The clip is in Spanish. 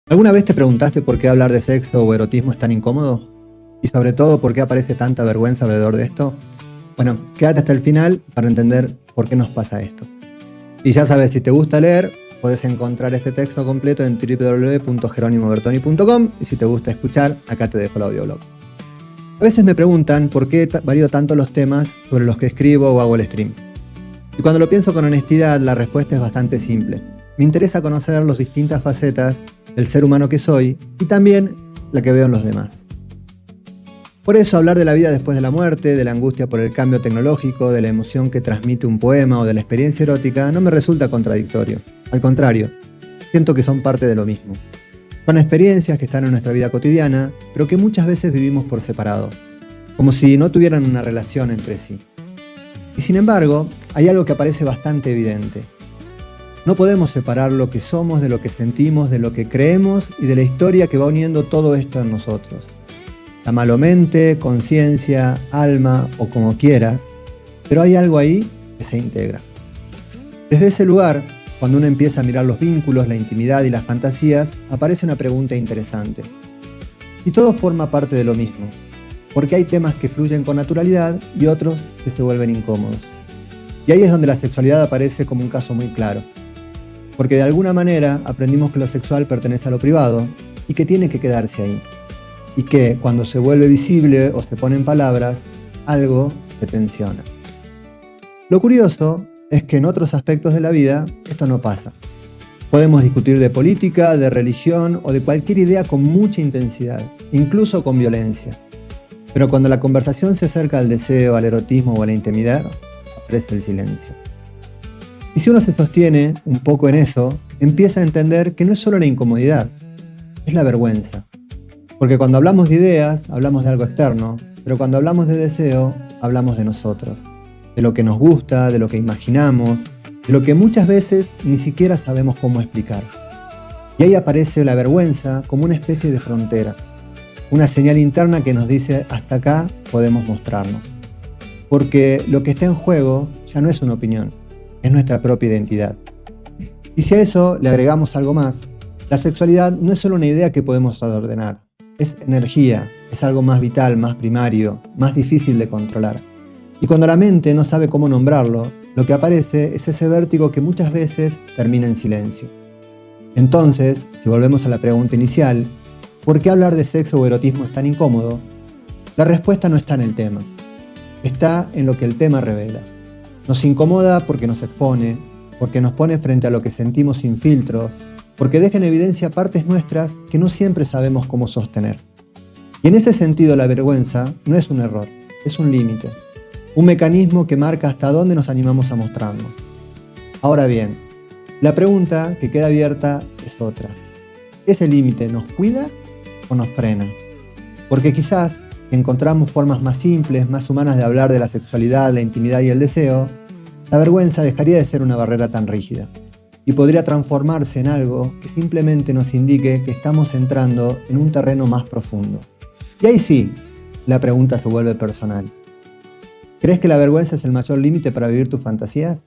¿Alguna vez te preguntaste por qué hablar de sexo o erotismo es tan incómodo? Y sobre todo, ¿por qué aparece tanta vergüenza alrededor de esto? Bueno, quédate hasta el final para entender por qué nos pasa esto. Y ya sabes, si te gusta leer, puedes encontrar este texto completo en www.geronimobertoni.com y si te gusta escuchar, acá te dejo el audioblog. A veces me preguntan por qué varío tanto los temas sobre los que escribo o hago el stream. Y cuando lo pienso con honestidad, la respuesta es bastante simple. Me interesa conocer las distintas facetas del ser humano que soy y también la que veo en los demás. Por eso hablar de la vida después de la muerte, de la angustia por el cambio tecnológico, de la emoción que transmite un poema o de la experiencia erótica no me resulta contradictorio. Al contrario, siento que son parte de lo mismo. Son experiencias que están en nuestra vida cotidiana, pero que muchas veces vivimos por separado, como si no tuvieran una relación entre sí. Y sin embargo, hay algo que aparece bastante evidente. No podemos separar lo que somos de lo que sentimos, de lo que creemos y de la historia que va uniendo todo esto en nosotros. Llámalo mente, conciencia, alma o como quieras, pero hay algo ahí que se integra. Desde ese lugar, cuando uno empieza a mirar los vínculos, la intimidad y las fantasías, aparece una pregunta interesante. Y todo forma parte de lo mismo, porque hay temas que fluyen con naturalidad y otros que se vuelven incómodos. Y ahí es donde la sexualidad aparece como un caso muy claro. Porque de alguna manera aprendimos que lo sexual pertenece a lo privado y que tiene que quedarse ahí. Y que cuando se vuelve visible o se pone en palabras, algo se tensiona. Lo curioso es que en otros aspectos de la vida esto no pasa. Podemos discutir de política, de religión o de cualquier idea con mucha intensidad, incluso con violencia. Pero cuando la conversación se acerca al deseo, al erotismo o a la intimidad, aparece el silencio. Y si uno se sostiene un poco en eso, empieza a entender que no es solo la incomodidad, es la vergüenza. Porque cuando hablamos de ideas, hablamos de algo externo, pero cuando hablamos de deseo, hablamos de nosotros, de lo que nos gusta, de lo que imaginamos, de lo que muchas veces ni siquiera sabemos cómo explicar. Y ahí aparece la vergüenza como una especie de frontera, una señal interna que nos dice hasta acá podemos mostrarnos. Porque lo que está en juego ya no es una opinión, es nuestra propia identidad. Y si a eso le agregamos algo más, la sexualidad no es solo una idea que podemos ordenar, es energía, es algo más vital, más primario, más difícil de controlar. Y cuando la mente no sabe cómo nombrarlo, lo que aparece es ese vértigo que muchas veces termina en silencio. Entonces, si volvemos a la pregunta inicial, ¿por qué hablar de sexo o erotismo es tan incómodo? La respuesta no está en el tema, está en lo que el tema revela. Nos incomoda porque nos expone, porque nos pone frente a lo que sentimos sin filtros, porque deja en evidencia partes nuestras que no siempre sabemos cómo sostener. Y en ese sentido la vergüenza no es un error, es un límite, un mecanismo que marca hasta dónde nos animamos a mostrarnos. Ahora bien, la pregunta que queda abierta es otra. ¿Ese límite nos cuida o nos frena? Porque quizás encontramos formas más simples, más humanas de hablar de la sexualidad, la intimidad y el deseo, la vergüenza dejaría de ser una barrera tan rígida y podría transformarse en algo que simplemente nos indique que estamos entrando en un terreno más profundo. Y ahí sí, la pregunta se vuelve personal. ¿Crees que la vergüenza es el mayor límite para vivir tus fantasías?